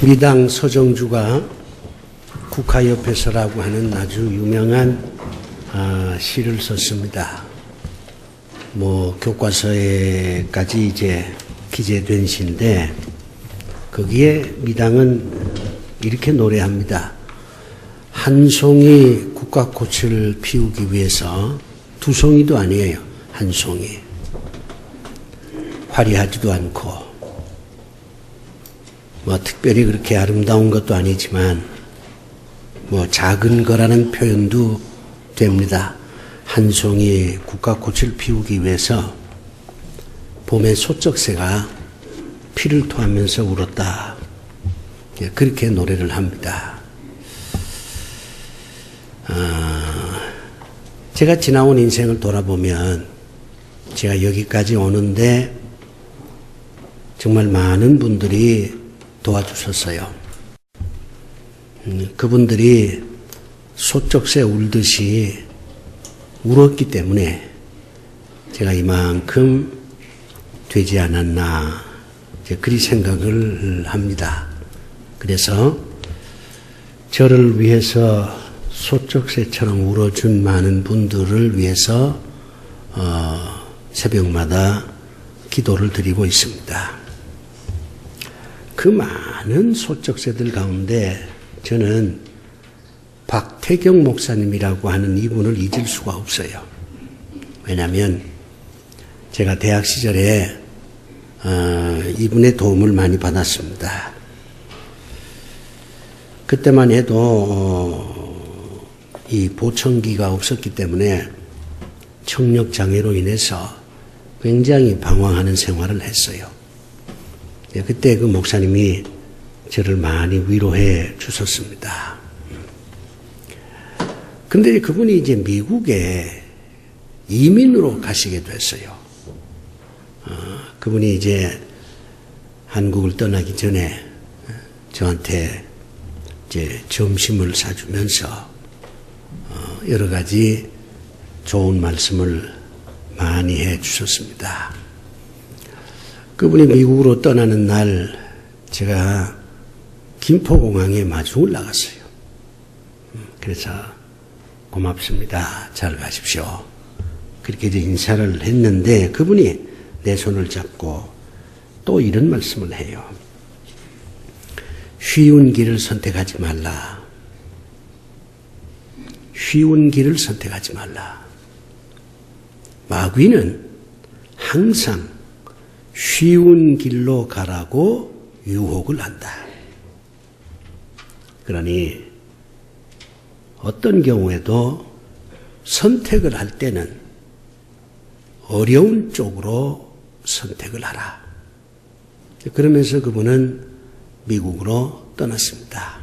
우리 당 서정주가 국화옆에서라고 하는 아주 유명한 시를 썼습니다. 교과서에까지 이제 기재된 시인데 거기에 미당은 이렇게 노래합니다. 한 송이 국화꽃을 피우기 위해서 두 송이도 아니에요. 한 송이. 화려하지도 않고 특별히 그렇게 아름다운 것도 아니지만 작은 거라는 표현도 됩니다. 한 송이 국화꽃을 피우기 위해서 봄의 소쩍새가 피를 토하면서 울었다. 그렇게 노래를 합니다. 제가 지나온 인생을 돌아보면 제가 여기까지 오는데 정말 많은 분들이 도와주셨어요. 그분들이 소쩍새 울듯이 울었기 때문에 제가 이만큼 되지 않았나 그리 생각을 합니다. 그래서 저를 위해서 소쩍새처럼 울어준 많은 분들을 위해서 새벽마다 기도를 드리고 있습니다. 그 많은 소쩍새들 가운데 저는 박태경 목사님이라고 하는 이분을 잊을 수가 없어요. 왜냐하면 제가 대학 시절에 이분의 도움을 많이 받았습니다. 그때만 해도 이 보청기가 없었기 때문에 청력장애로 인해서 굉장히 방황하는 생활을 했어요. 그때 그 목사님이 저를 많이 위로해 주셨습니다. 근데 그분이 이제 미국에 이민으로 가시게 됐어요. 그분이 이제 한국을 떠나기 전에 저한테 이제 점심을 사주면서 여러 가지 좋은 말씀을 많이 해 주셨습니다. 그분이 미국으로 떠나는 날 제가 김포공항에 마중을 나갔어요. 그래서 고맙습니다. 잘 가십시오. 그렇게 이제 인사를 했는데 그분이 내 손을 잡고 또 이런 말씀을 해요. 쉬운 길을 선택하지 말라. 쉬운 길을 선택하지 말라. 마귀는 항상 쉬운 길로 가라고 유혹을 한다. 그러니 어떤 경우에도 선택을 할 때는 어려운 쪽으로 선택을 하라. 그러면서 그분은 미국으로 떠났습니다.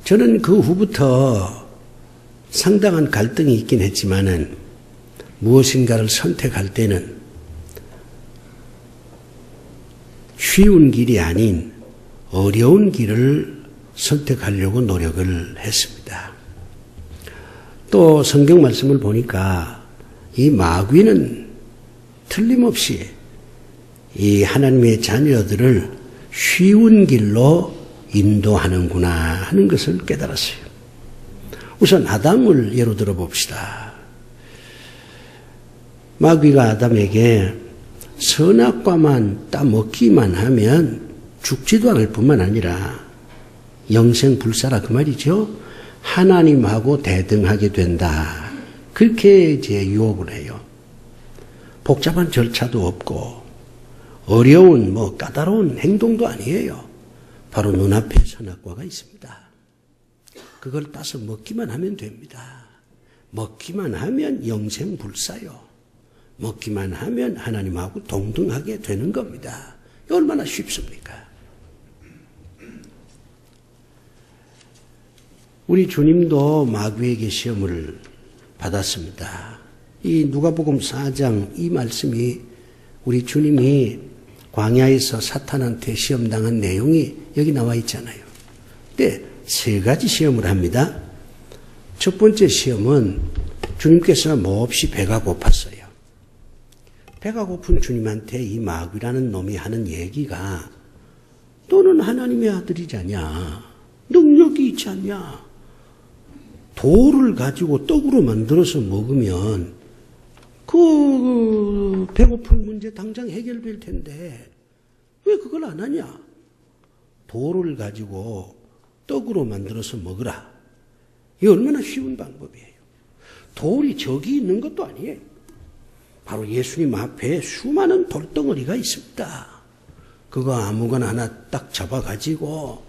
저는 그 후부터 상당한 갈등이 있긴 했지만은 무엇인가를 선택할 때는 쉬운 길이 아닌 어려운 길을 선택하려고 노력을 했습니다. 또 성경 말씀을 보니까 이 마귀는 틀림없이 이 하나님의 자녀들을 쉬운 길로 인도하는구나 하는 것을 깨달았어요. 우선 아담을 예로 들어 봅시다. 마귀가 아담에게 선악과만 따먹기만 하면 죽지도 않을 뿐만 아니라 영생불사라 그 말이죠. 하나님하고 대등하게 된다. 그렇게 이제 유혹을 해요. 복잡한 절차도 없고 어려운 까다로운 행동도 아니에요. 바로 눈앞에 선악과가 있습니다. 그걸 따서 먹기만 하면 됩니다. 먹기만 하면 영생불사요. 먹기만 하면 하나님하고 동등하게 되는 겁니다. 얼마나 쉽습니까? 우리 주님도 마귀에게 시험을 받았습니다. 이 누가복음 4장 이 말씀이 우리 주님이 광야에서 사탄한테 시험당한 내용이 여기 나와 있잖아요. 근데 세 가지 시험을 합니다. 첫 번째 시험은 주님께서 몹시 배가 고팠어요. 배가 고픈 주님한테 이 마귀라는 놈이 하는 얘기가 너는 하나님의 아들이잖냐. 능력이 있지 않냐. 돌을 가지고 떡으로 만들어서 먹으면 그 배고픈 문제 당장 해결될 텐데 왜 그걸 안 하냐. 돌을 가지고 떡으로 만들어서 먹으라. 이게 얼마나 쉬운 방법이에요. 돌이 저기 있는 것도 아니에요. 바로 예수님 앞에 수많은 돌덩어리가 있습니다. 그거 아무거나 하나 딱 잡아가지고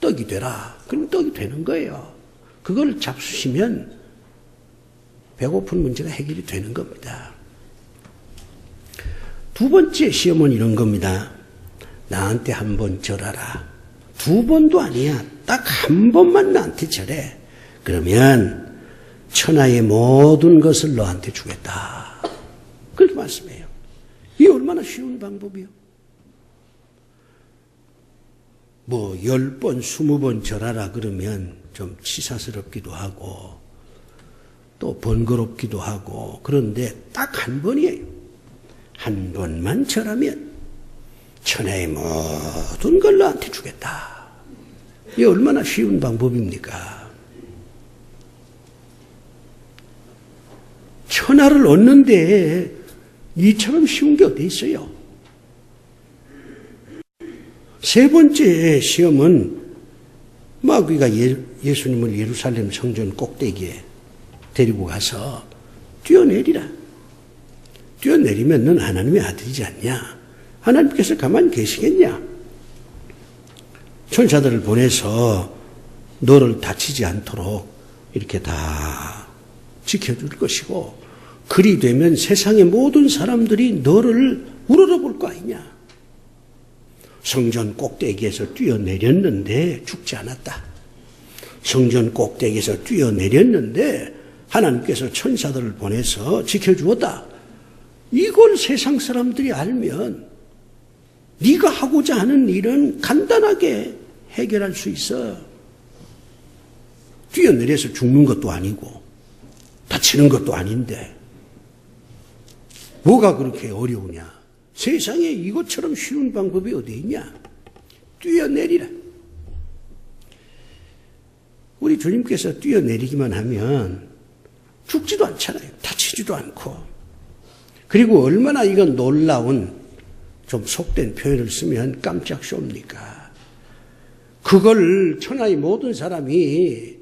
떡이 되라. 그럼 떡이 되는 거예요. 그걸 잡수시면 배고픈 문제가 해결이 되는 겁니다. 두 번째 시험은 이런 겁니다. 나한테 한 번 절하라. 두 번도 아니야. 딱 한 번만 나한테 절해. 그러면 천하의 모든 것을 너한테 주겠다. 그렇게 말씀해요. 이게 얼마나 쉬운 방법이요. 10번, 20번 절하라 그러면 좀 치사스럽기도 하고 또 번거롭기도 하고 그런데 딱 한 번이에요. 한 번만 절하면 천하의 모든 걸 너한테 주겠다. 이게 얼마나 쉬운 방법입니까? 천하를 얻는데 이처럼 쉬운 게 어디 있어요? 세 번째 시험은 마귀가 예수님을 예루살렘 성전 꼭대기에 데리고 가서 뛰어내리라. 뛰어내리면 넌 하나님의 아들이지 않냐? 하나님께서 가만히 계시겠냐? 천사들을 보내서 너를 다치지 않도록 이렇게 다 지켜줄 것이고 그리 되면 세상의 모든 사람들이 너를 우러러볼 거 아니냐? 성전 꼭대기에서 뛰어내렸는데 죽지 않았다. 성전 꼭대기에서 뛰어내렸는데 하나님께서 천사들을 보내서 지켜주었다. 이걸 세상 사람들이 알면 네가 하고자 하는 일은 간단하게 해결할 수 있어. 뛰어내려서 죽는 것도 아니고 다치는 것도 아닌데 뭐가 그렇게 어려우냐. 세상에 이것처럼 쉬운 방법이 어디 있냐. 뛰어내리라. 우리 주님께서 뛰어내리기만 하면 죽지도 않잖아요. 다치지도 않고. 그리고 얼마나 이건 놀라운 좀 속된 표현을 쓰면 깜짝 쇼입니까? 그걸 천하의 모든 사람이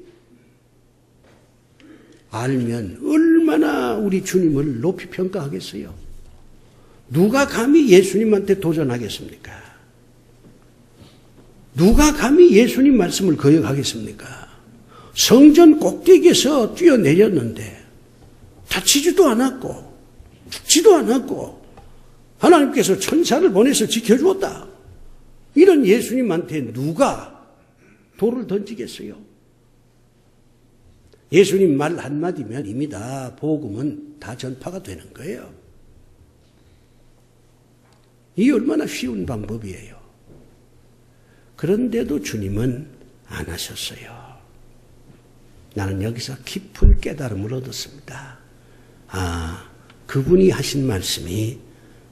알면 얼마나 우리 주님을 높이 평가하겠어요? 누가 감히 예수님한테 도전하겠습니까? 누가 감히 예수님 말씀을 거역하겠습니까? 성전 꼭대기에서 뛰어내렸는데 다치지도 않았고 죽지도 않았고 하나님께서 천사를 보내서 지켜주었다. 이런 예수님한테 누가 돌을 던지겠어요? 예수님 말 한마디면 이미 다 복음은 다 전파가 되는 거예요. 이게 얼마나 쉬운 방법이에요. 그런데도 주님은 안 하셨어요. 나는 여기서 깊은 깨달음을 얻었습니다. 아, 그분이 하신 말씀이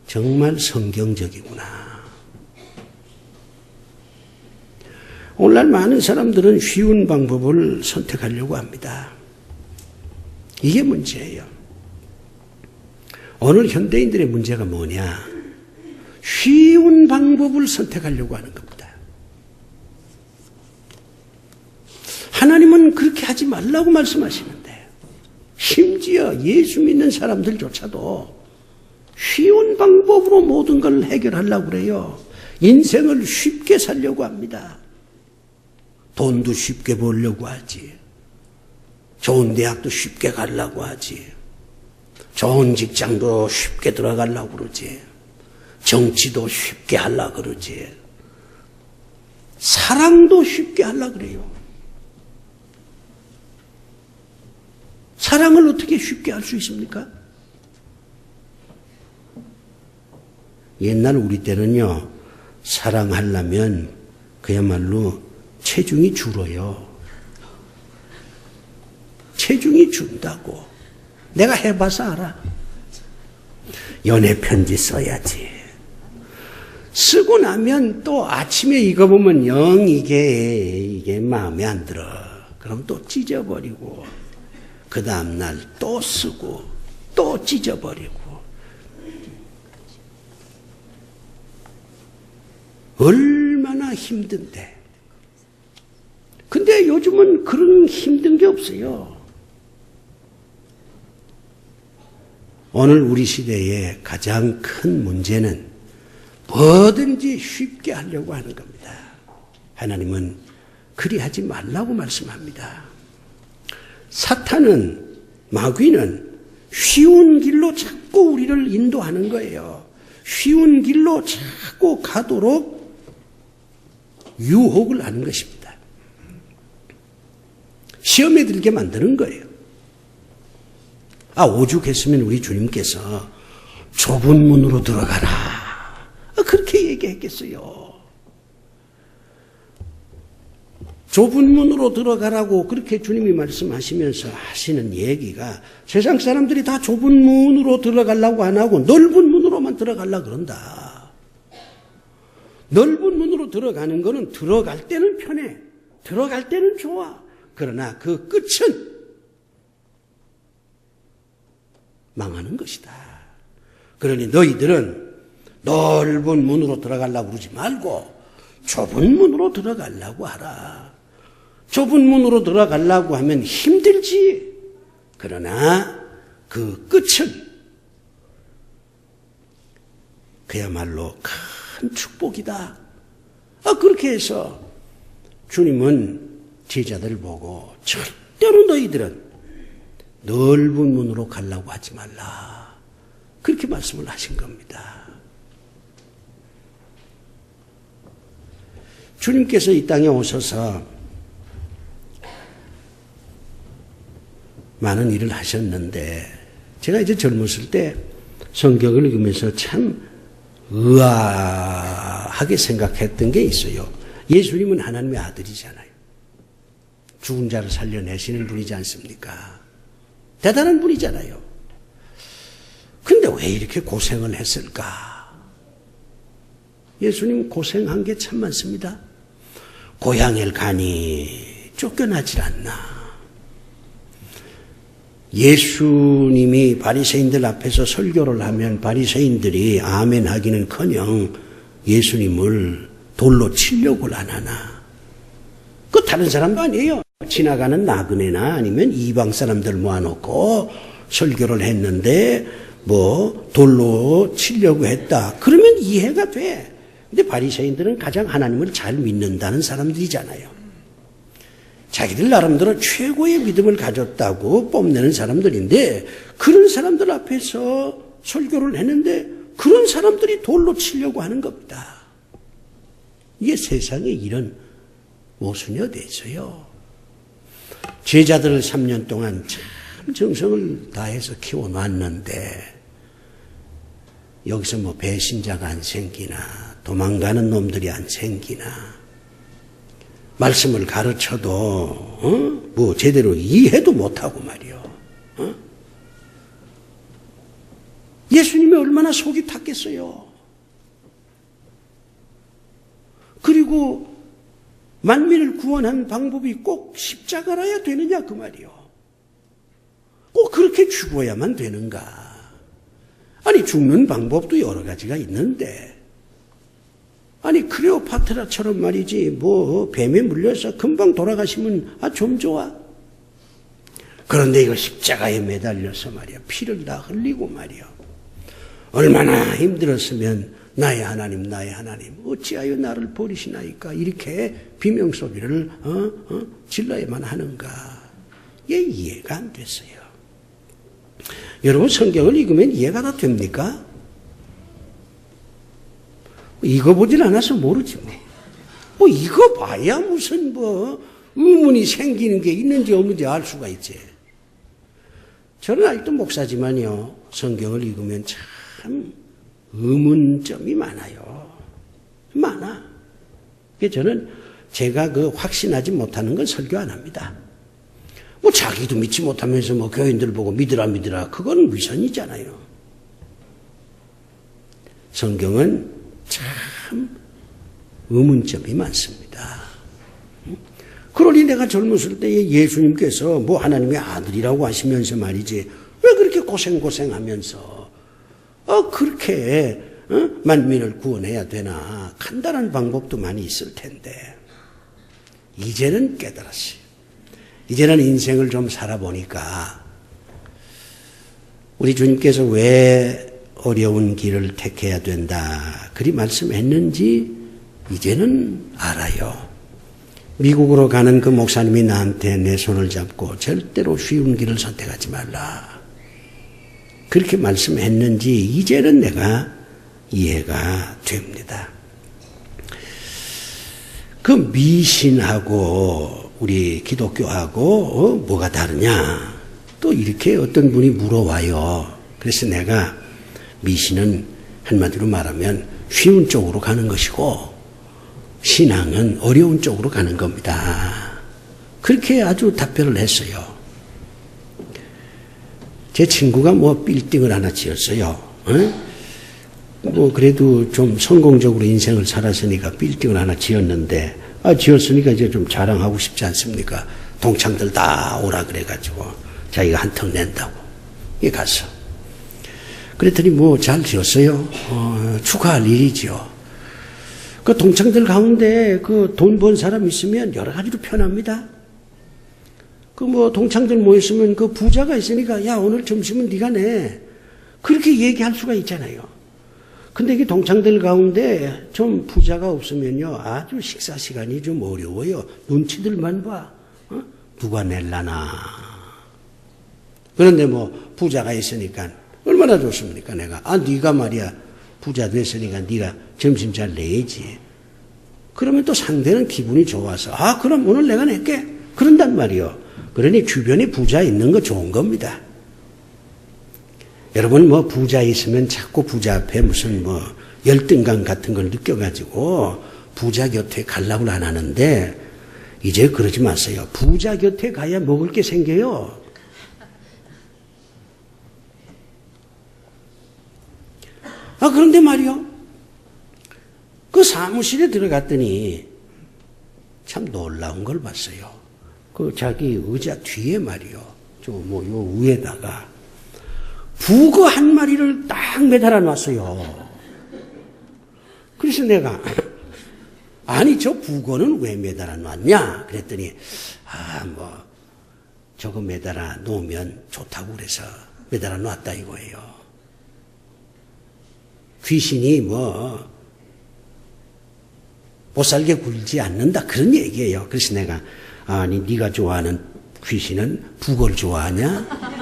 정말 성경적이구나. 오늘날 많은 사람들은 쉬운 방법을 선택하려고 합니다. 이게 문제예요. 오늘 현대인들의 문제가 뭐냐? 쉬운 방법을 선택하려고 하는 겁니다. 하나님은 그렇게 하지 말라고 말씀하시는데 심지어 예수 믿는 사람들조차도 쉬운 방법으로 모든 걸 해결하려고 그래요. 인생을 쉽게 살려고 합니다. 돈도 쉽게 벌려고 하지. 좋은 대학도 쉽게 가려고 하지. 좋은 직장도 쉽게 들어가려고 그러지. 정치도 쉽게 하려고 그러지. 사랑도 쉽게 하려고 그래요. 사랑을 어떻게 쉽게 할 수 있습니까? 옛날 우리 때는요, 사랑하려면 그야말로 체중이 줄어요. 체중이 준다고. 내가 해봐서 알아. 연애 편지 써야지. 쓰고 나면 또 아침에 읽어보면 영 이게 마음에 안 들어. 그럼 또 찢어버리고 그 다음날 또 쓰고 또 찢어버리고. 얼마나 힘든데. 근데 요즘은 그런 힘든 게 없어요. 오늘 우리 시대의 가장 큰 문제는 뭐든지 쉽게 하려고 하는 겁니다. 하나님은 그리하지 말라고 말씀합니다. 사탄은, 마귀는 쉬운 길로 자꾸 우리를 인도하는 거예요. 쉬운 길로 자꾸 가도록 유혹을 하는 것입니다. 시험에 들게 만드는 거예요. 오죽했으면 우리 주님께서 좁은 문으로 들어가라. 그렇게 얘기했겠어요. 좁은 문으로 들어가라고 그렇게 주님이 말씀하시면서 하시는 얘기가 세상 사람들이 다 좁은 문으로 들어가려고 안 하고 넓은 문으로만 들어가려고 그런다. 넓은 문으로 들어가는 거는 들어갈 때는 편해. 들어갈 때는 좋아. 그러나 그 끝은 망하는 것이다. 그러니 너희들은 넓은 문으로 들어가려고 그러지 말고 좁은 문으로 들어가려고 하라. 좁은 문으로 들어가려고 하면 힘들지. 그러나 그 끝은 그야말로 큰 축복이다. 그렇게 해서 주님은 제자들을 보고 절대로 너희들은 넓은 문으로 가려고 하지 말라. 그렇게 말씀을 하신 겁니다. 주님께서 이 땅에 오셔서 많은 일을 하셨는데 제가 이제 젊었을 때 성경을 읽으면서 참 의아하게 생각했던 게 있어요. 예수님은 하나님의 아들이잖아요. 죽은 자를 살려내시는 분이지 않습니까? 대단한 분이잖아요. 근데 왜 이렇게 고생을 했을까? 예수님 고생한 게 참 많습니다. 고향을 가니 쫓겨나질 않나. 예수님이 바리새인들 앞에서 설교를 하면 바리새인들이 아멘 하기는커녕 예수님을 돌로 치려고 안 하나. 그 다른 사람도 아니에요. 지나가는 나그네나 아니면 이방 사람들 모아놓고 설교를 했는데 뭐 돌로 치려고 했다. 그러면 이해가 돼. 근데 바리새인들은 가장 하나님을 잘 믿는다는 사람들이잖아요. 자기들 나름대로 최고의 믿음을 가졌다고 뽐내는 사람들인데 그런 사람들 앞에서 설교를 했는데 그런 사람들이 돌로 치려고 하는 겁니다. 이게 세상에 이런 모순이 어디 있어요. 제자들을 3년 동안 참 정성을 다해서 키워놨는데 여기서 뭐 배신자가 안 생기나 도망가는 놈들이 안 생기나 말씀을 가르쳐도 뭐 제대로 이해도 못하고 말이요. 예수님이 얼마나 속이 탔겠어요. 그리고 만민을 구원한 방법이 꼭 십자가라야 되느냐 그 말이요. 꼭 그렇게 죽어야만 되는가. 아니 죽는 방법도 여러 가지가 있는데 아니 클레오파트라처럼 말이지 뭐 뱀에 물려서 금방 돌아가시면 좀 좋아. 그런데 이거 십자가에 매달려서 말이야 피를 다 흘리고 말이야 얼마나 힘들었으면 나의 하나님 어찌하여 나를 버리시나이까 이렇게 비명소리를 질러야만 하는가. 이게 이해가 안 됐어요. 여러분 성경을 읽으면 이해가 다 됩니까? 읽어보질 않아서 모르지 뭐 읽어봐야 무슨 뭐 의문이 생기는 게 있는지 없는지 알 수가 있지. 저는 아직도 목사지만요 성경을 읽으면 참 의문점이 많아요. 많아. 그래서 저는 제가 확신하지 못하는 건 설교 안 합니다. 뭐 자기도 믿지 못하면서 뭐 교인들 보고 믿으라 그건 위선이잖아요. 성경은 참 참 의문점이 많습니다. 그러니 내가 젊었을 때에 예수님께서 뭐 하나님의 아들이라고 하시면서 말이지 왜 그렇게 고생하면서 그렇게 만민을 구원해야 되나 간단한 방법도 많이 있을 텐데 이제는 깨달았어요. 이제는 인생을 좀 살아보니까 우리 주님께서 왜 어려운 길을 택해야 된다 그리 말씀했는지 이제는 알아요. 미국으로 가는 그 목사님이 나한테 내 손을 잡고 절대로 쉬운 길을 선택하지 말라 그렇게 말씀했는지 이제는 내가 이해가 됩니다. 그 미신하고 우리 기독교하고 뭐가 다르냐 또 이렇게 어떤 분이 물어와요. 그래서 내가 미신은 한마디로 말하면 쉬운 쪽으로 가는 것이고 신앙은 어려운 쪽으로 가는 겁니다. 그렇게 아주 답변을 했어요. 제 친구가 뭐 빌딩을 하나 지었어요. 뭐 그래도 좀 성공적으로 인생을 살았으니까 빌딩을 하나 지었는데 지었으니까 이제 좀 자랑하고 싶지 않습니까? 동창들 다 오라 그래가지고 자기가 한턱 낸다고 이 가서 그랬더니 뭐 잘 지었어요. 축하할 일이죠. 그 동창들 가운데 그 돈 번 사람 있으면 여러 가지로 편합니다. 그 뭐 동창들 모였으면 그 부자가 있으니까 야 오늘 점심은 네가 내 그렇게 얘기할 수가 있잖아요. 근데 이 동창들 가운데 좀 부자가 없으면요 아주 식사 시간이 좀 어려워요. 눈치들만 봐. 누가 낼라나. 그런데 뭐 부자가 있으니까 얼마나 좋습니까 내가. 네가 말이야 부자 됐으니까 네가 점심 잘 내야지. 그러면 또 상대는 기분이 좋아서 그럼 오늘 내가 낼게. 그런단 말이요. 그러니 주변에 부자 있는 거 좋은 겁니다. 여러분 뭐 부자 있으면 자꾸 부자 앞에 무슨 뭐 열등감 같은 걸 느껴가지고 부자 곁에 가려고 안 하는데 이제 그러지 마세요. 부자 곁에 가야 먹을 게 생겨요. 그런데 말이요. 그 사무실에 들어갔더니 참 놀라운 걸 봤어요. 그 자기 의자 뒤에 말이요. 요 위에다가 북어 한 마리를 딱 매달아 놨어요. 그래서 내가 아니 저 북어는 왜 매달아 놨냐 그랬더니 저거 매달아 놓으면 좋다고 그래서 매달아 놨다 이거예요. 귀신이 못살게 굴지 않는다 그런 얘기예요. 그래서 내가 아니 네가 좋아하는 귀신은 북어를 좋아하냐?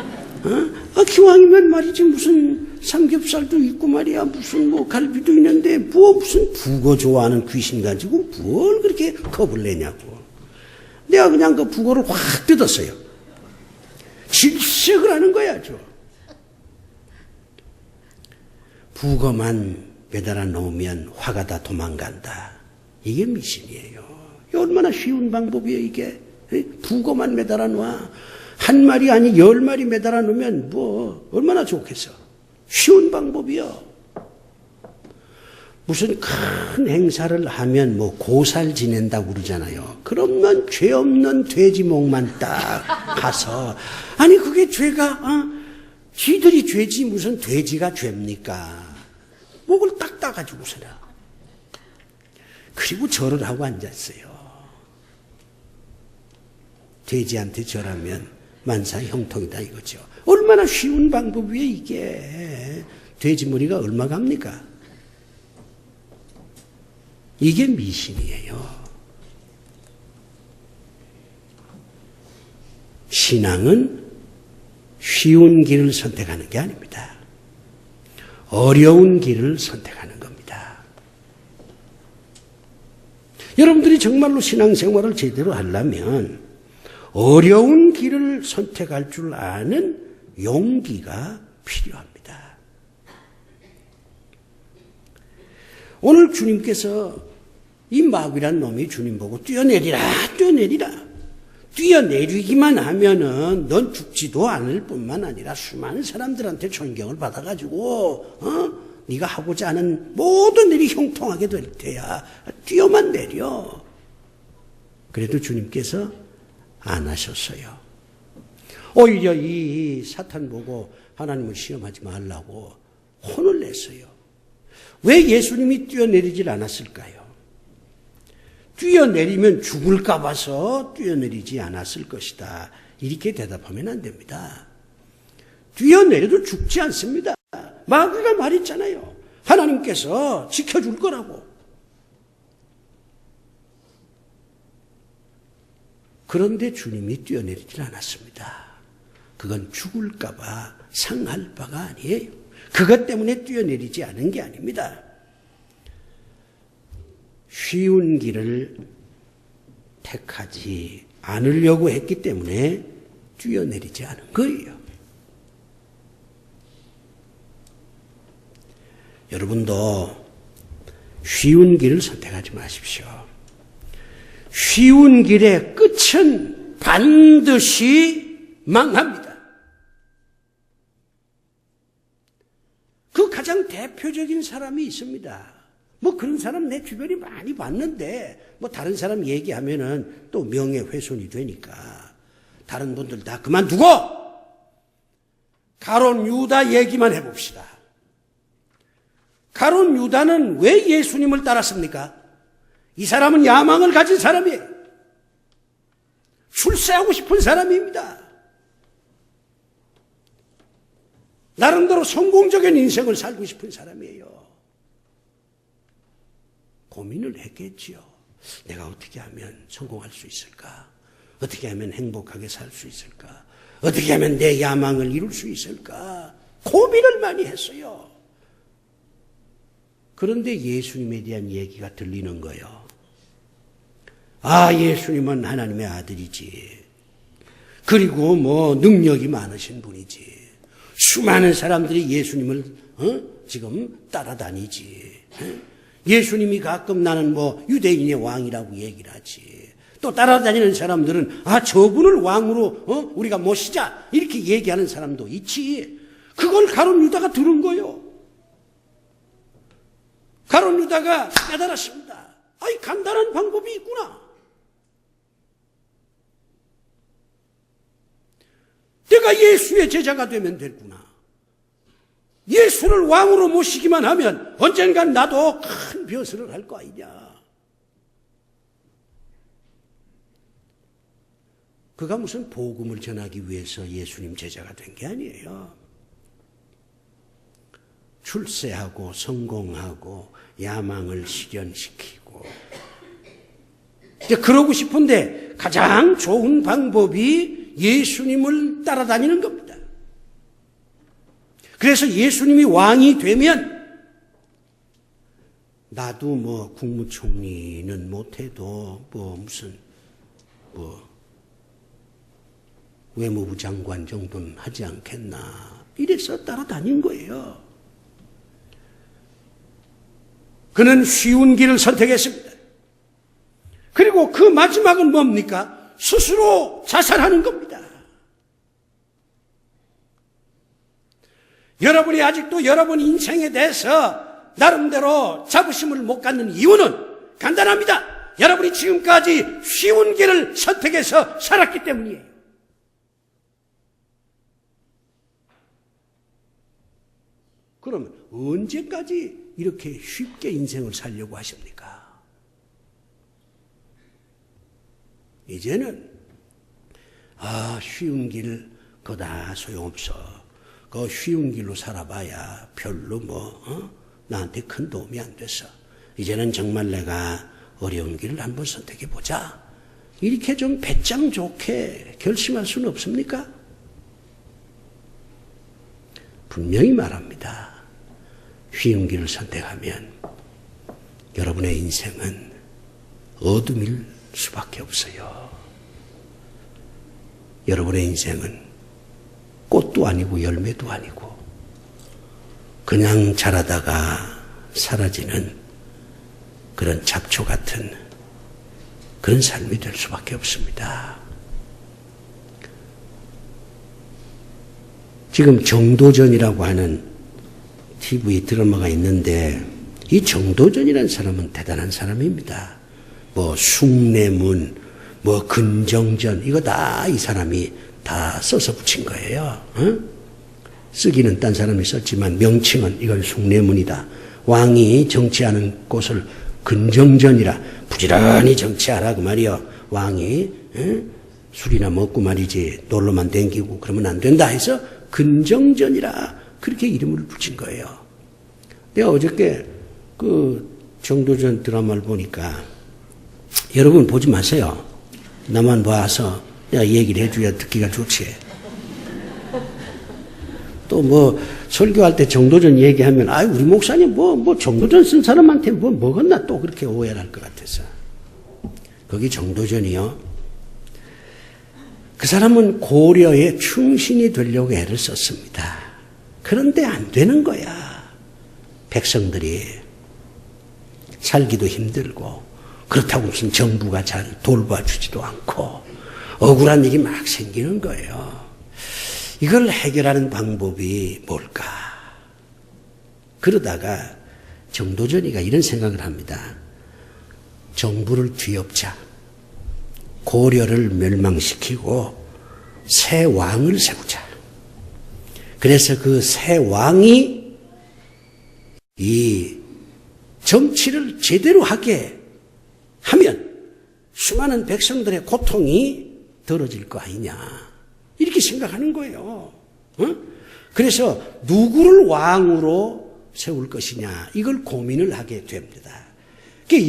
기왕이면 말이지 무슨 삼겹살도 있고 말이야 무슨 뭐 갈비도 있는데 무슨 북어 좋아하는 귀신 가지고 뭘 그렇게 겁을 내냐고. 내가 그냥 그 북어를 확 뜯었어요. 질색을 하는 거야 저. 북어만 매달아 놓으면 화가 다 도망간다. 이게 미신이에요. 얼마나 쉬운 방법이에요 이게. 북어만 매달아 놔. 한 마리 아니 10마리 매달아 놓으면 뭐 얼마나 좋겠어. 쉬운 방법이요. 무슨 큰 행사를 하면 뭐 고살 지낸다고 그러잖아요. 그러면 죄 없는 돼지목만 딱 가서 아니 그게 죄가 쥐들이 죄지 무슨 돼지가 죄입니까? 목을 딱 따가지고서라. 그리고 절을 하고 앉았어요. 돼지한테 절하면 만사 형통이다 이거죠. 얼마나 쉬운 방법이에요 이게. 돼지 머리가 얼마 갑니까? 이게 미신이에요. 신앙은 쉬운 길을 선택하는 게 아닙니다. 어려운 길을 선택하는 겁니다. 여러분들이 정말로 신앙생활을 제대로 하려면 어려운 길을 선택할 줄 아는 용기가 필요합니다. 오늘 주님께서 이 마귀란 놈이 주님 보고 뛰어내리라. 뛰어내리기만 하면은 넌 죽지도 않을 뿐만 아니라 수많은 사람들한테 존경을 받아가지고 네가 하고자 하는 모든 일이 형통하게 될 테야. 뛰어만 내려. 그래도 주님께서 안 하셨어요. 오히려 이 사탄 보고 하나님을 시험하지 말라고 혼을 냈어요. 왜 예수님이 뛰어내리질 않았을까요? 뛰어내리면 죽을까 봐서 뛰어내리지 않았을 것이다. 이렇게 대답하면 안 됩니다. 뛰어내려도 죽지 않습니다. 마귀가 말했잖아요. 하나님께서 지켜줄 거라고. 그런데 주님이 뛰어내리질 않았습니다. 그건 죽을까 봐 상할 바가 아니에요. 그것 때문에 뛰어내리지 않은 게 아닙니다. 쉬운 길을 택하지 않으려고 했기 때문에 뛰어내리지 않은 거예요. 여러분도 쉬운 길을 선택하지 마십시오. 쉬운 길의 끝은 반드시 망합니다. 그 가장 대표적인 사람이 있습니다. 뭐 그런 사람 내 주변에 많이 봤는데 뭐 다른 사람 얘기하면은 또 명예훼손이 되니까 다른 분들 다 그만두고 가룟 유다 얘기만 해봅시다. 가룟 유다는 왜 예수님을 따랐습니까? 이 사람은 야망을 가진 사람이에요. 출세하고 싶은 사람입니다. 나름대로 성공적인 인생을 살고 싶은 사람이에요. 고민을 했겠지요. 내가 어떻게 하면 성공할 수 있을까? 어떻게 하면 행복하게 살 수 있을까? 어떻게 하면 내 야망을 이룰 수 있을까? 고민을 많이 했어요. 그런데 예수님에 대한 얘기가 들리는 거예요. 아, 예수님은 하나님의 아들이지. 그리고 뭐 능력이 많으신 분이지. 수많은 사람들이 예수님을 지금 따라다니지. 예수님이 가끔 나는 뭐 유대인의 왕이라고 얘기를 하지. 또 따라다니는 사람들은 아, 저분을 왕으로 우리가 모시자 이렇게 얘기하는 사람도 있지. 그걸 가룟 유다가 들은 거예요. 가룟 유다가 깨달았습니다. 아이, 간단한 방법이 있구나. 내가 예수의 제자가 되면 되구나. 예수를 왕으로 모시기만 하면 언젠간 나도 큰 벼슬을 할 거 아니냐. 그가 무슨 복음을 전하기 위해서 예수님 제자가 된 게 아니에요. 출세하고 성공하고 야망을 실현시키고 이제 그러고 싶은데 가장 좋은 방법이 예수님을 따라다니는 겁니다. 그래서 예수님이 왕이 되면 나도 뭐 국무총리는 못해도 뭐 무슨 뭐 외무부 장관 정도는 하지 않겠나 이래서 따라다닌 거예요. 그는 쉬운 길을 선택했습니다. 그리고 그 마지막은 뭡니까? 스스로 자살하는 겁니다. 여러분이 아직도 여러분 인생에 대해서 나름대로 자부심을 못 갖는 이유는 간단합니다. 여러분이 지금까지 쉬운 길을 선택해서 살았기 때문이에요. 그러면 언제까지 이렇게 쉽게 인생을 살려고 하십니까? 이제는 쉬운 길 그거 다 소용없어. 그 쉬운 길로 살아봐야 별로 나한테 큰 도움이 안 됐어. 이제는 정말 내가 어려운 길을 한번 선택해보자. 이렇게 좀 배짱 좋게 결심할 수는 없습니까? 분명히 말합니다. 쉬운 길을 선택하면 여러분의 인생은 어둠일 수밖에 없어요. 여러분의 인생은 꽃도 아니고 열매도 아니고 그냥 자라다가 사라지는 그런 잡초 같은 그런 삶이 될 수밖에 없습니다. 지금 정도전이라고 하는 TV 드라마가 있는데 이 정도전이라는 사람은 대단한 사람입니다. 뭐 숭례문, 뭐 근정전 이거 다 이 사람이 다 써서 붙인 거예요. 쓰기는 딴 사람이 썼지만 명칭은 이건 숭례문이다. 왕이 정치하는 곳을 근정전이라 부지런히 정치하라 그 말이요. 왕이 술이나 먹고 말이지 놀러만 댕기고 그러면 안 된다 해서 근정전이라 그렇게 이름을 붙인 거예요. 내가 어저께 그 정도전 드라마를 보니까 여러분 보지 마세요. 나만 봐서 내가 얘기를 해줘야 듣기가 좋지. 또 뭐 설교할 때 정도전 얘기하면 아 우리 목사님 뭐 정도전 쓴 사람한테 뭐 먹었나 또 그렇게 오해를 할 것 같아서. 거기 정도전이요. 그 사람은 고려에 충신이 되려고 애를 썼습니다. 그런데 안 되는 거야. 백성들이 살기도 힘들고 그렇다고 무슨 정부가 잘 돌봐주지도 않고 억울한 일이 막 생기는 거예요. 이걸 해결하는 방법이 뭘까? 그러다가 정도전이가 이런 생각을 합니다. 정부를 뒤엎자. 고려를 멸망시키고 새 왕을 세우자. 그래서 그 새 왕이 이 정치를 제대로 하게 하면 수많은 백성들의 고통이 덜어질 거 아니냐. 이렇게 생각하는 거예요. 그래서 누구를 왕으로 세울 것이냐 이걸 고민을 하게 됩니다.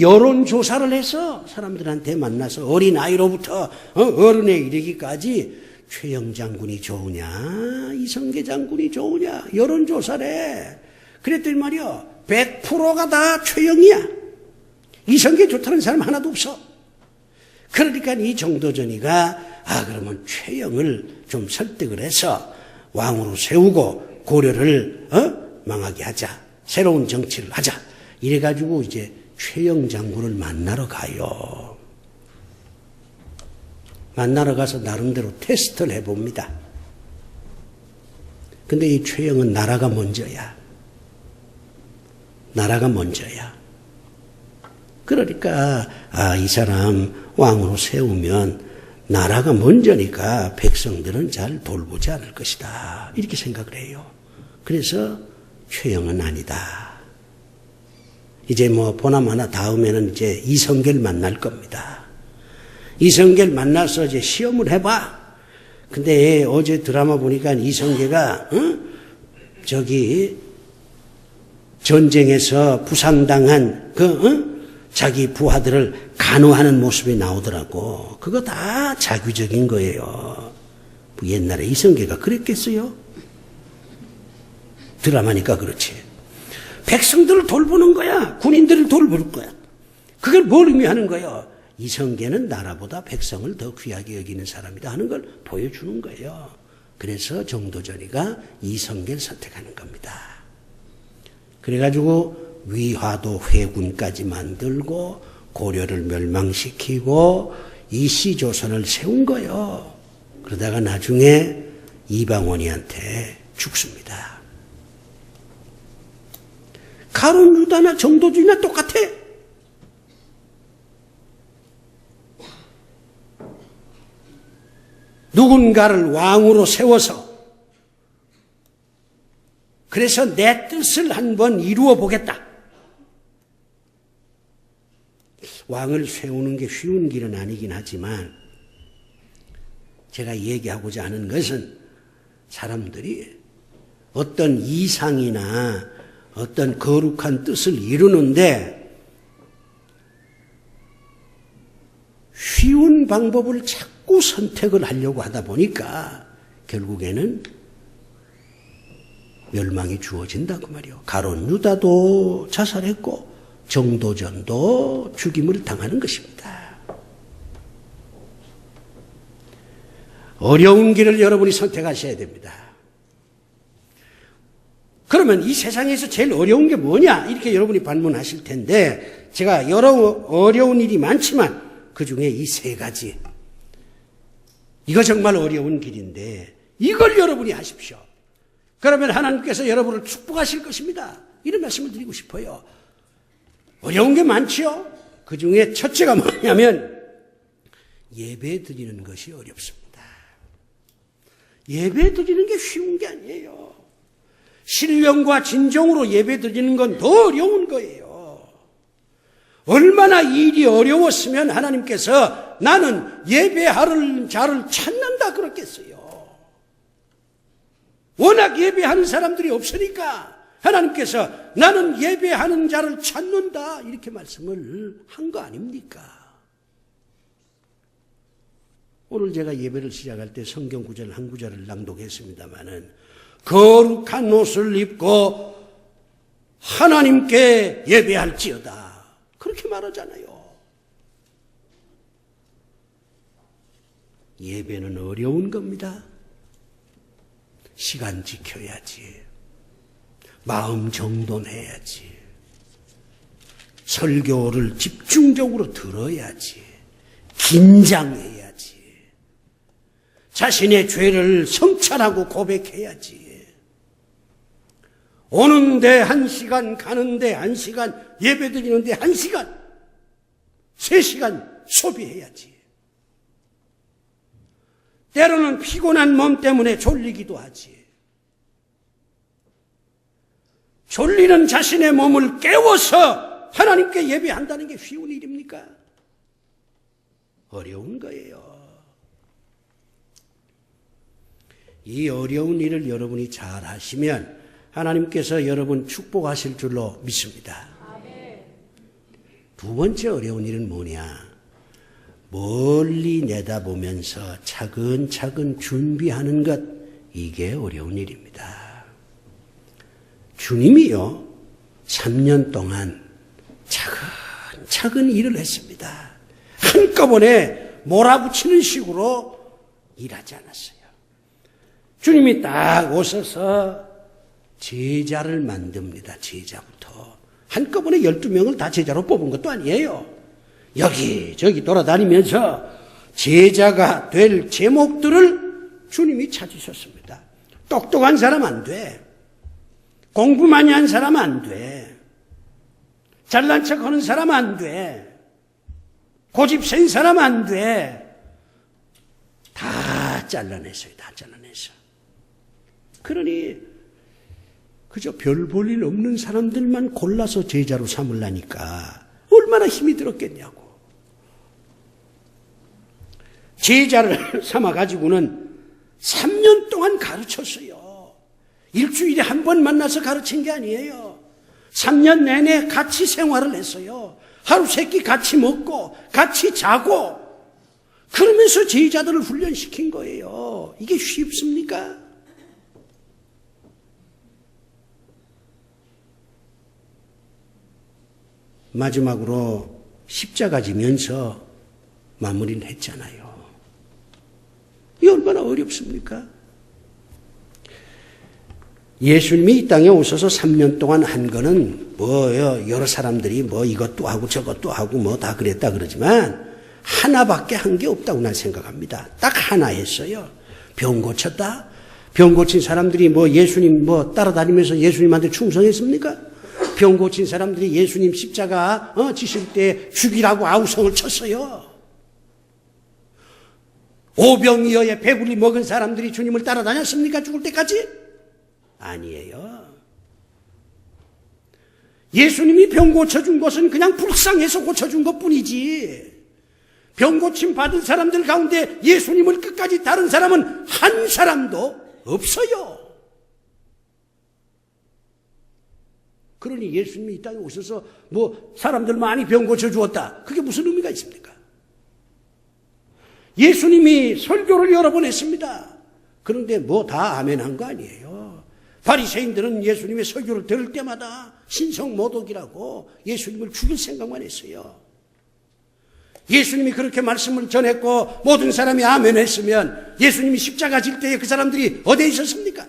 여론조사를 해서 사람들한테 만나서 어린아이로부터 어른에 이르기까지 최영 장군이 좋으냐 이성계 장군이 좋으냐 여론조사를 해. 그랬더니 말이야 100%가 다 최영이야. 이성계 좋다는 사람 하나도 없어. 그러니까 이 정도전이가 그러면 최영을 좀 설득을 해서 왕으로 세우고 고려를 망하게 하자. 새로운 정치를 하자. 이래가지고 이제 최영 장군을 만나러 가요. 만나러 가서 나름대로 테스트를 해봅니다. 근데 이 최영은 나라가 먼저야. 나라가 먼저야. 그러니까 이 사람 왕으로 세우면 나라가 먼저니까 백성들은 잘 돌보지 않을 것이다. 이렇게 생각을 해요. 그래서 최영은 아니다. 이제 뭐 보나마나 다음에는 이제 이성계를 만날 겁니다. 이성계를 만나서 이제 시험을 해봐. 근데 어제 드라마 보니까 이성계가 저기 전쟁에서 부상당한 자기 부하들을 간호하는 모습이 나오더라고. 그거 다 자규적인 거예요. 옛날에 이성계가 그랬겠어요? 드라마니까 그렇지. 백성들을 돌보는 거야. 군인들을 돌볼 거야. 그걸 뭘 의미하는 거예요? 이성계는 나라보다 백성을 더 귀하게 여기는 사람이다 하는 걸 보여주는 거예요. 그래서 정도전이가 이성계를 선택하는 겁니다. 그래가지고 위화도 회군까지 만들고 고려를 멸망시키고 이씨조선을 세운 거예요. 그러다가 나중에 이방원이한테 죽습니다. 가론 유다나 정도전이나 똑같아. 누군가를 왕으로 세워서 그래서 내 뜻을 한번 이루어 보겠다. 왕을 세우는 게 쉬운 길은 아니긴 하지만 제가 얘기하고자 하는 것은 사람들이 어떤 이상이나 어떤 거룩한 뜻을 이루는데 쉬운 방법을 자꾸 선택을 하려고 하다 보니까 결국에는 멸망이 주어진다고 말이요. 가론 유다도 자살했고 정도전도 죽임을 당하는 것입니다. 어려운 길을 여러분이 선택하셔야 됩니다. 그러면 이 세상에서 제일 어려운 게 뭐냐? 이렇게 여러분이 반문하실 텐데 제가 여러 어려운 일이 많지만 그중에 이 세 가지 이거 정말 어려운 길인데 이걸 여러분이 하십시오. 그러면 하나님께서 여러분을 축복하실 것입니다. 이런 말씀을 드리고 싶어요. 어려운 게 많지요. 그 중에 첫째가 뭐냐면 예배 드리는 것이 어렵습니다. 예배 드리는 게 쉬운 게 아니에요. 신령과 진정으로 예배 드리는 건 더 어려운 거예요. 얼마나 일이 어려웠으면 하나님께서 나는 예배하는 자를 찾는다 그랬겠어요. 워낙 예배하는 사람들이 없으니까 하나님께서 나는 예배하는 자를 찾는다 이렇게 말씀을 한 거 아닙니까? 오늘 제가 예배를 시작할 때 성경 구절 한 구절을 낭독했습니다마는 거룩한 옷을 입고 하나님께 예배할지어다 그렇게 말하잖아요. 예배는 어려운 겁니다. 시간 지켜야지. 마음 정돈해야지. 설교를 집중적으로 들어야지. 긴장해야지. 자신의 죄를 성찰하고 고백해야지. 오는데 1시간, 가는데 1시간, 예배드리는데 1시간, 3시간 소비해야지. 때로는 피곤한 몸 때문에 졸리기도 하지. 졸리는 자신의 몸을 깨워서 하나님께 예배한다는 게 쉬운 일입니까? 어려운 거예요. 이 어려운 일을 여러분이 잘 하시면 하나님께서 여러분 축복하실 줄로 믿습니다. 두 번째 어려운 일은 뭐냐? 멀리 내다보면서 차근차근 준비하는 것, 이게 어려운 일입니다. 주님이요, 3년 동안 차근차근 일을 했습니다. 한꺼번에 몰아붙이는 식으로 일하지 않았어요. 주님이 딱 오셔서 제자를 만듭니다. 제자부터. 한꺼번에 12명을 다 제자로 뽑은 것도 아니에요. 여기저기 돌아다니면서 제자가 될 제목들을 주님이 찾으셨습니다. 똑똑한 사람 안 돼. 공부 많이 한 사람 안 돼. 잘난 척하는 사람 안 돼. 고집 센 사람 안 돼. 다 잘라냈어요. 다 잘라냈어. 그러니 그저 별 볼 일 없는 사람들만 골라서 제자로 삼으려니까 얼마나 힘이 들었겠냐고. 제자를 삼아가지고는 3년 동안 가르쳤어요. 일주일에 한 번 만나서 가르친 게 아니에요. 3년 내내 같이 생활을 했어요. 하루 세끼 같이 먹고 같이 자고 그러면서 제자들을 훈련시킨 거예요. 이게 쉽습니까? 마지막으로 십자가 지면서 마무리를 했잖아요. 이게 얼마나 어렵습니까? 예수님이 이 땅에 오셔서 3년 동안 한 거는 여러 사람들이 이것도 하고 저것도 하고 다 그랬다 그러지만 하나밖에 한 게 없다고 난 생각합니다. 딱 하나 했어요. 병 고쳤다? 병 고친 사람들이 예수님 따라다니면서 예수님한테 충성했습니까? 병 고친 사람들이 예수님 십자가 지실 때 죽이라고 아우성을 쳤어요. 오병이어에 배불리 먹은 사람들이 주님을 따라다녔습니까? 죽을 때까지? 아니에요. 예수님이 병 고쳐준 것은 그냥 불쌍해서 고쳐준 것뿐이지. 병 고침 받은 사람들 가운데 예수님을 끝까지 따른 사람은 한 사람도 없어요. 그러니 예수님이 이 땅에 오셔서 사람들 많이 병 고쳐주었다. 그게 무슨 의미가 있습니까? 예수님이 설교를 여러 번 했습니다. 그런데 다 아멘한 거 아니에요. 바리새인들은 예수님의 설교를 들을 때마다 신성모독이라고 예수님을 죽일 생각만 했어요. 예수님이 그렇게 말씀을 전했고 모든 사람이 아멘했으면 예수님이 십자가 질 때에 그 사람들이 어디에 있었습니까?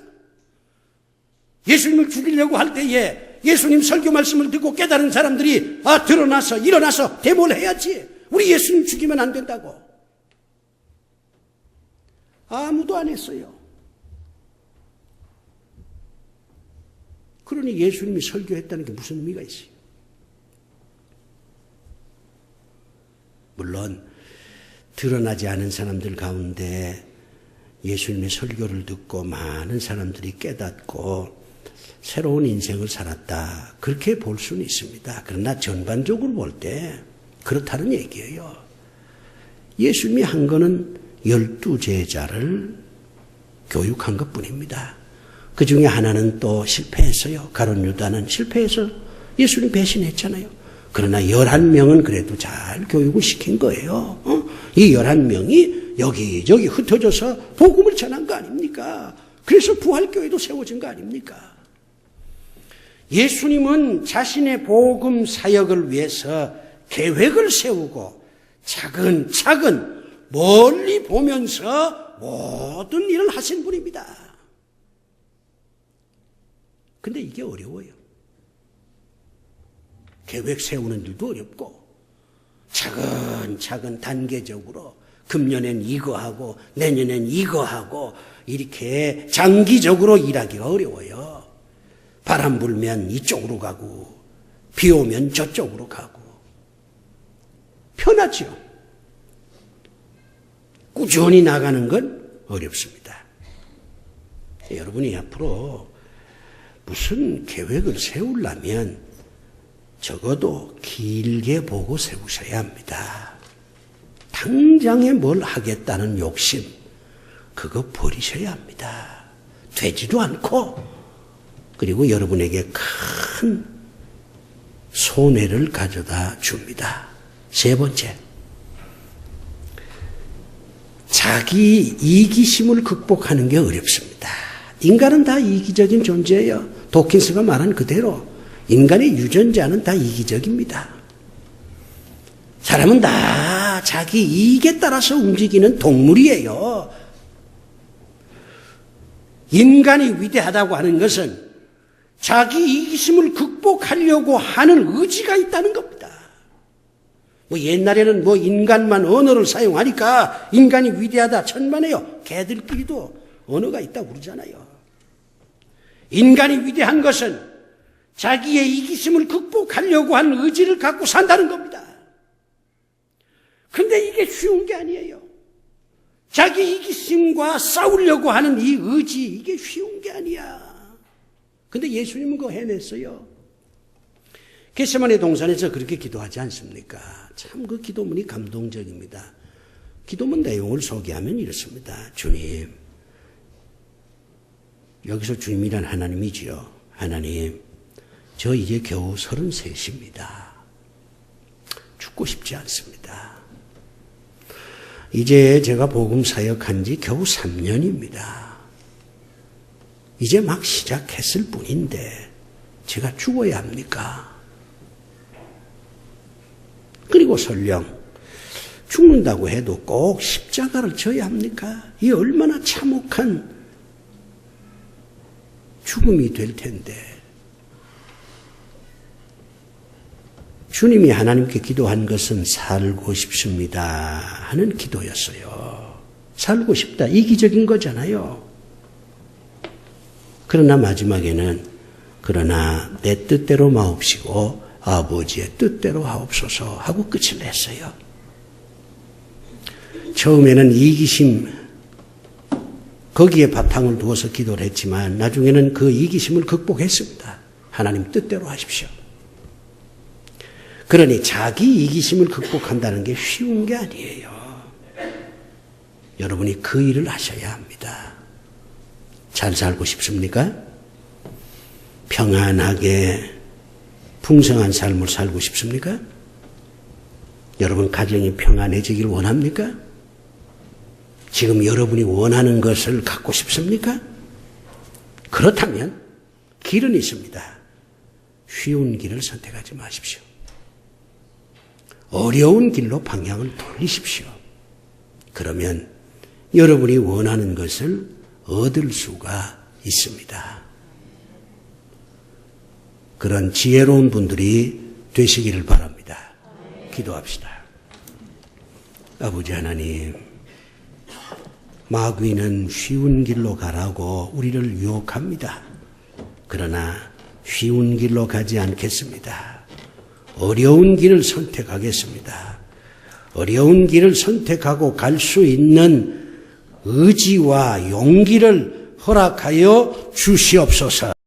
예수님을 죽이려고 할 때에 예수님 설교 말씀을 듣고 깨달은 사람들이 드러나서 일어나서 데모를 해야지. 우리 예수님 죽이면 안 된다고. 아무도 안 했어요. 그러니 예수님이 설교했다는 게 무슨 의미가 있어요? 물론 드러나지 않은 사람들 가운데 예수님의 설교를 듣고 많은 사람들이 깨닫고 새로운 인생을 살았다. 그렇게 볼 수는 있습니다. 그러나 전반적으로 볼 때 그렇다는 얘기예요. 예수님이 한 거는 12제자를 교육한 것뿐입니다. 그 중에 하나는 또 실패했어요. 가룟 유다는 실패해서 예수님 배신했잖아요. 그러나 11명은 그래도 잘 교육을 시킨 거예요. 이 11명이 여기저기 흩어져서 복음을 전한 거 아닙니까? 그래서 부활교회도 세워진 거 아닙니까? 예수님은 자신의 복음 사역을 위해서 계획을 세우고 차근차근 멀리 보면서 모든 일을 하신 분입니다. 근데 이게 어려워요. 계획 세우는 일도 어렵고 차근차근 단계적으로 금년엔 이거 하고 내년엔 이거 하고 이렇게 장기적으로 일하기가 어려워요. 바람 불면 이쪽으로 가고 비 오면 저쪽으로 가고 편하죠. 꾸준히 나가는 건 어렵습니다. 여러분이 앞으로 무슨 계획을 세우려면 적어도 길게 보고 세우셔야 합니다. 당장에 뭘 하겠다는 욕심, 그거 버리셔야 합니다. 되지도 않고, 그리고 여러분에게 큰 손해를 가져다 줍니다. 세 번째, 자기 이기심을 극복하는 게 어렵습니다. 인간은 다 이기적인 존재예요. 도킨스가 말한 그대로 인간의 유전자는 다 이기적입니다. 사람은 다 자기 이익에 따라서 움직이는 동물이에요. 인간이 위대하다고 하는 것은 자기 이기심을 극복하려고 하는 의지가 있다는 겁니다. 옛날에는 인간만 언어를 사용하니까 인간이 위대하다 천만에요. 개들끼리도 언어가 있다고 그러잖아요. 인간이 위대한 것은 자기의 이기심을 극복하려고 하는 의지를 갖고 산다는 겁니다. 근데 이게 쉬운 게 아니에요. 자기 이기심과 싸우려고 하는 이 의지, 이게 쉬운 게 아니야. 근데 예수님은 그거 해냈어요. 겟세마네 동산에서 그렇게 기도하지 않습니까? 참 그 기도문이 감동적입니다. 기도문 내용을 소개하면 이렇습니다. 주님, 여기서 주님이란 하나님이지요. 하나님, 저 이제 겨우 33입니다. 죽고 싶지 않습니다. 이제 제가 복음 사역한 지 겨우 3년입니다. 이제 막 시작했을 뿐인데 제가 죽어야 합니까? 그리고 설령 죽는다고 해도 꼭 십자가를 져야 합니까? 이 얼마나 참혹한 죽음이 될 텐데. 주님이 하나님께 기도한 것은 살고 싶습니다 하는 기도였어요. 살고 싶다, 이기적인 거잖아요. 그러나 마지막에는 그러나 내 뜻대로 마옵시고 아버지의 뜻대로 하옵소서 하고 끝을 냈어요. 처음에는 이기심, 거기에 바탕을 두어서 기도를 했지만 나중에는 그 이기심을 극복했습니다. 하나님 뜻대로 하십시오. 그러니 자기 이기심을 극복한다는 게 쉬운 게 아니에요. 여러분이 그 일을 하셔야 합니다. 잘 살고 싶습니까? 평안하게 풍성한 삶을 살고 싶습니까? 여러분 가정이 평안해지길 원합니까? 지금 여러분이 원하는 것을 갖고 싶습니까? 그렇다면 길은 있습니다. 쉬운 길을 선택하지 마십시오. 어려운 길로 방향을 돌리십시오. 그러면 여러분이 원하는 것을 얻을 수가 있습니다. 그런 지혜로운 분들이 되시기를 바랍니다. 기도합시다. 아버지 하나님, 마귀는 쉬운 길로 가라고 우리를 유혹합니다. 그러나 쉬운 길로 가지 않겠습니다. 어려운 길을 선택하겠습니다. 어려운 길을 선택하고 갈 수 있는 의지와 용기를 허락하여 주시옵소서.